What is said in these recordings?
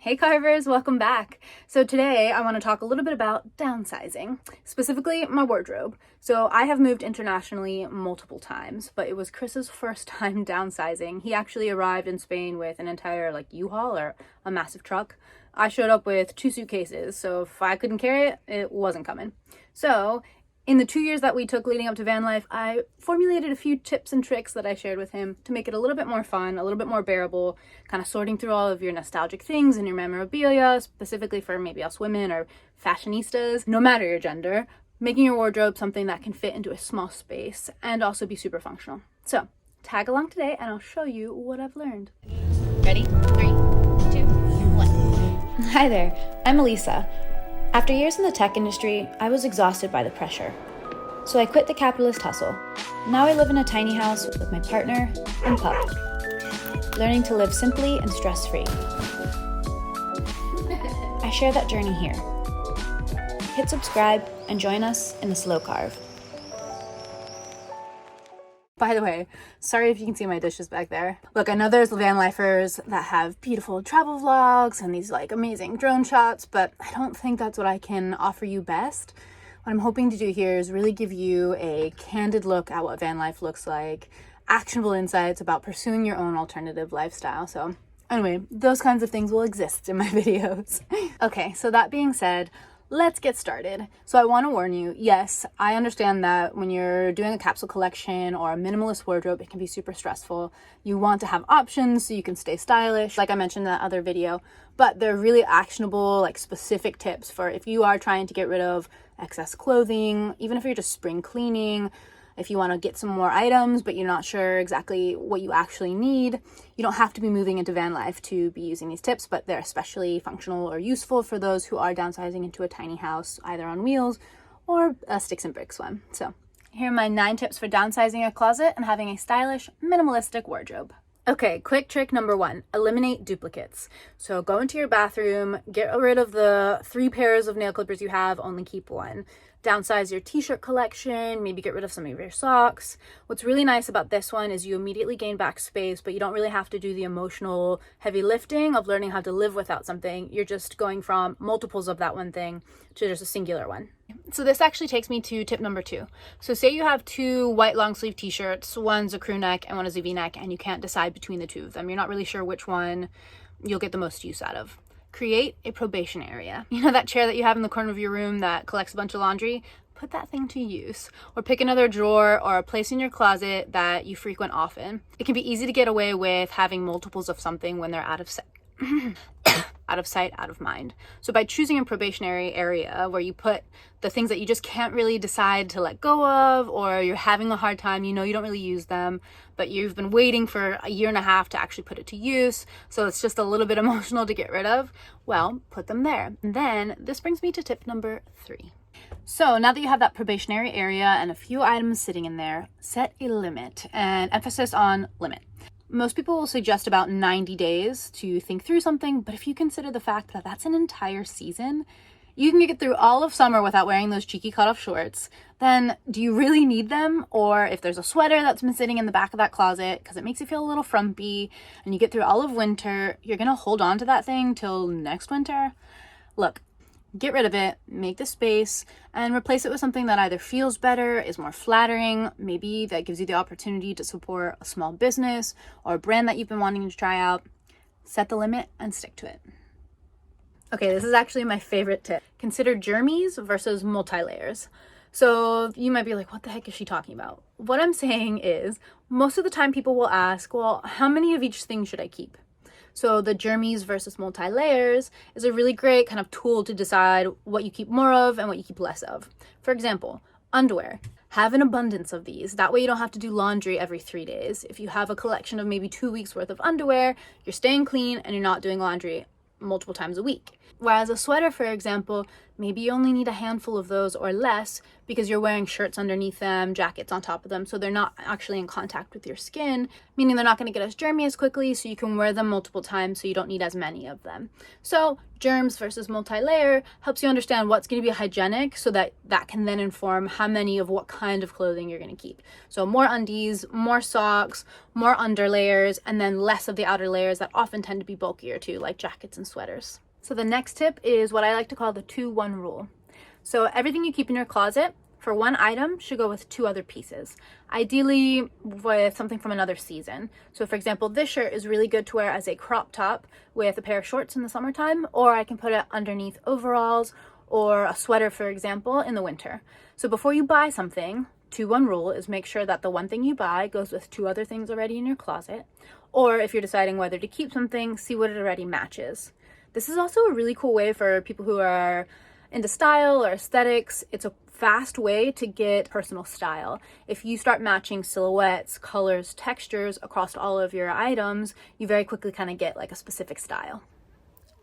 Hey carvers, welcome back. So today I want to talk a little bit about downsizing, specifically my wardrobe. So I have moved internationally multiple times, but it was Chris's first time downsizing. He actually arrived in Spain with an entire U-Haul or a massive truck. I showed up with 2 suitcases, so if I couldn't carry it, it wasn't coming. So in the 2 years that we took leading up to van life, I formulated a few tips and tricks that I shared with him to make it a little bit more fun, a little bit more bearable, kind of sorting through all of your nostalgic things and your memorabilia, specifically for maybe us women or fashionistas, no matter your gender, making your wardrobe something that can fit into a small space and also be super functional. So tag along today and I'll show you what I've learned. Ready? 3, 2, 1. Hi there, I'm Elisa. After years in the tech industry, I was exhausted by the pressure. So I quit the capitalist hustle. Now I live in a tiny house with my partner and pup, learning to live simply and stress-free. I share that journey here. Hit subscribe and join us in the slow carve. By the way, sorry if you can see my dishes back there. Look, I know there's van lifers that have beautiful travel vlogs and these amazing drone shots, but I don't think that's what I can offer you best. What I'm hoping to do here is really give you a candid look at what van life looks like, actionable insights about pursuing your own alternative lifestyle. So anyway, those kinds of things will exist in my videos. Okay, so that being said, let's get started. So I want to warn you, yes, I understand that when you're doing a capsule collection or a minimalist wardrobe, it can be super stressful. You want to have options so you can stay stylish, like I mentioned in that other video, but they're really actionable, specific tips for if you are trying to get rid of excess clothing, even if you're just spring cleaning, if you want to get some more items, but you're not sure exactly what you actually need. You don't have to be moving into van life to be using these tips, but they're especially functional or useful for those who are downsizing into a tiny house, either on wheels or a sticks and bricks one. So here are my 9 tips for downsizing a closet and having a stylish, minimalistic wardrobe. Okay, quick trick number 1, eliminate duplicates. So go into your bathroom, get rid of the 3 pairs of nail clippers you have, only keep 1. Downsize your t-shirt collection, maybe get rid of some of your socks. What's really nice about this one is you immediately gain back space, but you don't really have to do the emotional heavy lifting of learning how to live without something. You're just going from multiples of that one thing to just a singular one. So this actually takes me to tip number 2. So say you have 2 white long sleeve t-shirts, one's a crew neck and one is a v-neck, and you can't decide between the 2 of them. You're not really sure which one you'll get the most use out of. Create a probation area. You know that chair that you have in the corner of your room that collects a bunch of laundry? Put that thing to use. Or pick another drawer or a place in your closet that you frequent often. It can be easy to get away with having multiples of something when they're out of sight. Out of sight, out of mind. So by choosing a probationary area where you put the things that you just can't really decide to let go of, or you're having a hard time, you don't really use them, but you've been waiting for a year and a half to actually put it to use, so it's just a little bit emotional to get rid of, well, put them there. And then this brings me to tip number 3. So now that you have that probationary area and a few items sitting in there, set a limit, and emphasis on limit. Most people will suggest about 90 days to think through something, but if you consider the fact that that's an entire season, you can get through all of summer without wearing those cheeky cutoff shorts, then do you really need them? Or if there's a sweater that's been sitting in the back of that closet because it makes you feel a little frumpy and you get through all of winter, you're gonna hold on to that thing till next winter? Look, get rid of it, make the space, and replace it with something that either feels better, is more flattering, maybe that gives you the opportunity to support a small business or a brand that you've been wanting to try out. Set the limit and stick to it. Okay, this is actually my favorite tip. Consider germs versus multi-layers. So you might be like, what the heck is she talking about? What I'm saying is, most of the time people will ask, well, how many of each thing should I keep? So the germs versus multi-layers is a really great kind of tool to decide what you keep more of and what you keep less of. For example, underwear. Have an abundance of these. That way you don't have to do laundry every 3 days. If you have a collection of maybe 2 weeks worth of underwear, you're staying clean and you're not doing laundry multiple times a week. Whereas a sweater, for example, maybe you only need a handful of those or less because you're wearing shirts underneath them, jackets on top of them, so they're not actually in contact with your skin, meaning they're not going to get as germy as quickly, so you can wear them multiple times so you don't need as many of them. So germs versus multi-layer helps you understand what's going to be hygienic so that can then inform how many of what kind of clothing you're going to keep. So more undies, more socks, more under layers, and then less of the outer layers that often tend to be bulkier too, like jackets and sweaters. So the next tip is what I like to call the 2-1 rule. So everything you keep in your closet for one item should go with 2 other pieces, ideally with something from another season. So for example, this shirt is really good to wear as a crop top with a pair of shorts in the summertime, or I can put it underneath overalls or a sweater, for example, in the winter. So before you buy something, 2-1 rule is make sure that the one thing you buy goes with 2 other things already in your closet. Or if you're deciding whether to keep something, see what it already matches. This is also a really cool way for people who are into style or aesthetics. It's a fast way to get personal style. If you start matching silhouettes, colors, textures across all of your items, you very quickly kind of get like a specific style.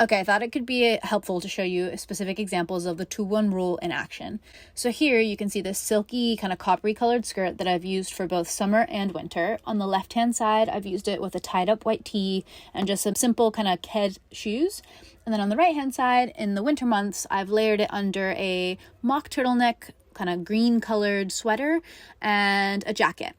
Okay, I thought it could be helpful to show you specific examples of the 2-1 rule in action. So here you can see this silky kind of coppery colored skirt that I've used for both summer and winter. On the left-hand side, I've used it with a tied up white tee and just some simple kind of ked shoes. And then on the right-hand side, in the winter months, I've layered it under a mock turtleneck, kind of green colored sweater and a jacket.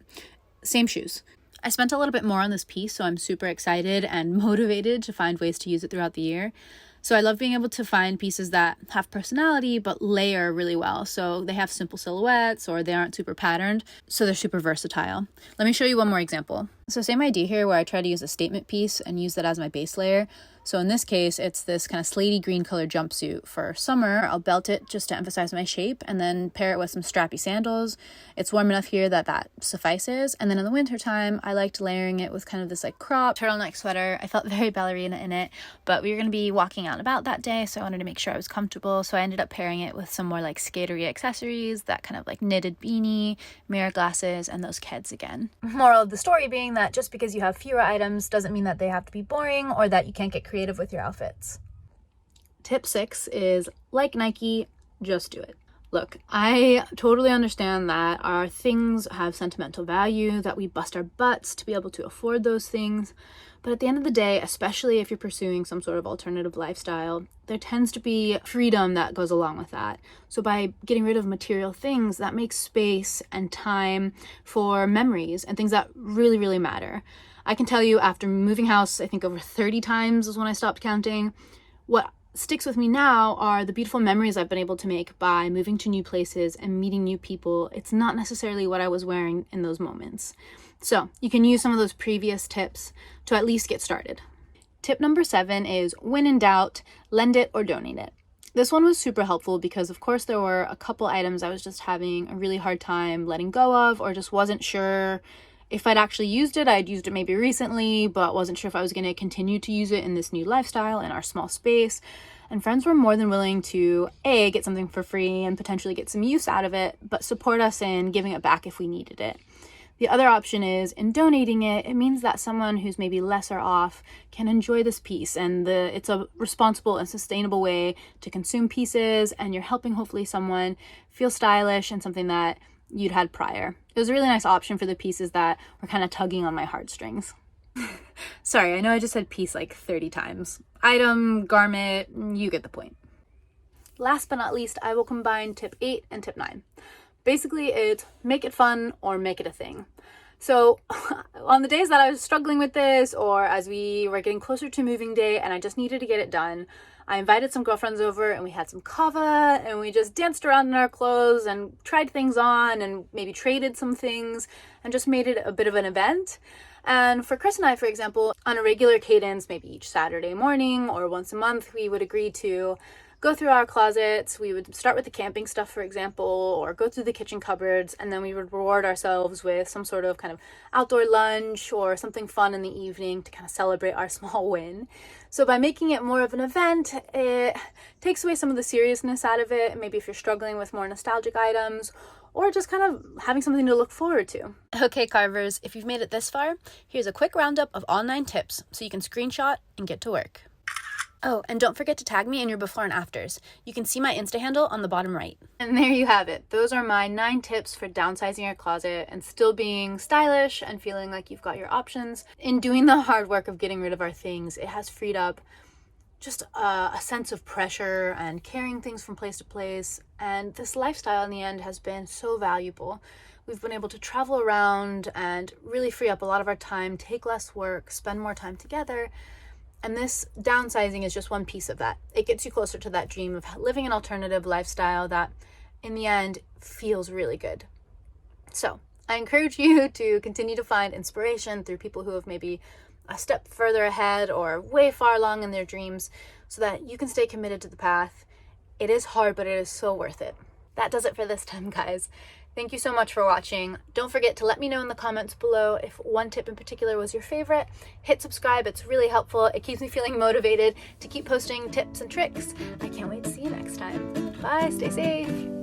Same shoes. I spent a little bit more on this piece, so I'm super excited and motivated to find ways to use it throughout the year. So I love being able to find pieces that have personality but layer really well. So they have simple silhouettes or they aren't super patterned, so they're super versatile. Let me show you one more example. So same idea here where I try to use a statement piece and use that as my base layer. So in this case, it's this kind of slatey green colored jumpsuit. For summer, I'll belt it just to emphasize my shape and then pair it with some strappy sandals. It's warm enough here that suffices. And then in the winter time, I liked layering it with kind of this like crop turtleneck sweater. I felt very ballerina in it, but we were going to be walking out and about that day, so I wanted to make sure I was comfortable. So I ended up pairing it with some more like skatery accessories, that kind of like knitted beanie, mirror glasses, and those keds again. Moral of the story being that just because you have fewer items doesn't mean that they have to be boring or that you can't get creative with your outfits. Tip 6 is, like Nike, just do it. Look, I totally understand that our things have sentimental value, that we bust our butts to be able to afford those things. But at the end of the day, especially if you're pursuing some sort of alternative lifestyle, there tends to be freedom that goes along with that. So by getting rid of material things, that makes space and time for memories and things that really, really matter. I can tell you, after moving house, I think over 30 times is when I stopped counting, what sticks with me now are the beautiful memories I've been able to make by moving to new places and meeting new people. It's not necessarily what I was wearing in those moments. So you can use some of those previous tips to at least get started. Tip number 7 is, when in doubt, lend it or donate it. This one was super helpful because, of course, there were a couple items I was just having a really hard time letting go of, or just wasn't sure if I'd actually used it. I'd used it maybe recently, but wasn't sure if I was going to continue to use it in this new lifestyle in our small space. And friends were more than willing to get something for free and potentially get some use out of it, but support us in giving it back if we needed it. The other option is, in donating it, it means that someone who's maybe lesser off can enjoy this piece, and it's a responsible and sustainable way to consume pieces, and you're helping hopefully someone feel stylish and something that you'd had prior. It was a really nice option for the pieces that were kind of tugging on my heartstrings. Sorry, I know I just said piece like 30 times. Item, garment, you get the point. Last but not least, I will combine tip 8 and tip 9. Basically, it's make it fun or make it a thing. So on the days that I was struggling with this, or as we were getting closer to moving day and I just needed to get it done, I invited some girlfriends over and we had some kava and we just danced around in our clothes and tried things on and maybe traded some things and just made it a bit of an event. And for Chris and I, for example, on a regular cadence, maybe each Saturday morning or once a month, we would agree to go through our closets. We would start with the camping stuff, for example, or go through the kitchen cupboards, and then we would reward ourselves with some sort of kind of outdoor lunch or something fun in the evening to kind of celebrate our small win. So by making it more of an event, it takes away some of the seriousness out of it. Maybe if you're struggling with more nostalgic items, or just kind of having something to look forward to. Okay, carvers, if you've made it this far, here's a quick roundup of all 9 tips so you can screenshot and get to work. Oh, and don't forget to tag me in your before and afters. You can see my Insta handle on the bottom right. And there you have it. Those are my 9 tips for downsizing your closet and still being stylish and feeling like you've got your options. In doing the hard work of getting rid of our things, it has freed up just a sense of pressure and carrying things from place to place. And this lifestyle in the end has been so valuable. We've been able to travel around and really free up a lot of our time, take less work, spend more time together. And this downsizing is just one piece of that. It gets you closer to that dream of living an alternative lifestyle that in the end feels really good. So I encourage you to continue to find inspiration through people who have maybe a step further ahead or way far along in their dreams so that you can stay committed to the path. It is hard, but it is so worth it. That does it for this time, guys. Thank you so much for watching. Don't forget to let me know in the comments below if one tip in particular was your favorite. Hit subscribe, it's really helpful. It keeps me feeling motivated to keep posting tips and tricks. I can't wait to see you next time. Bye, stay safe.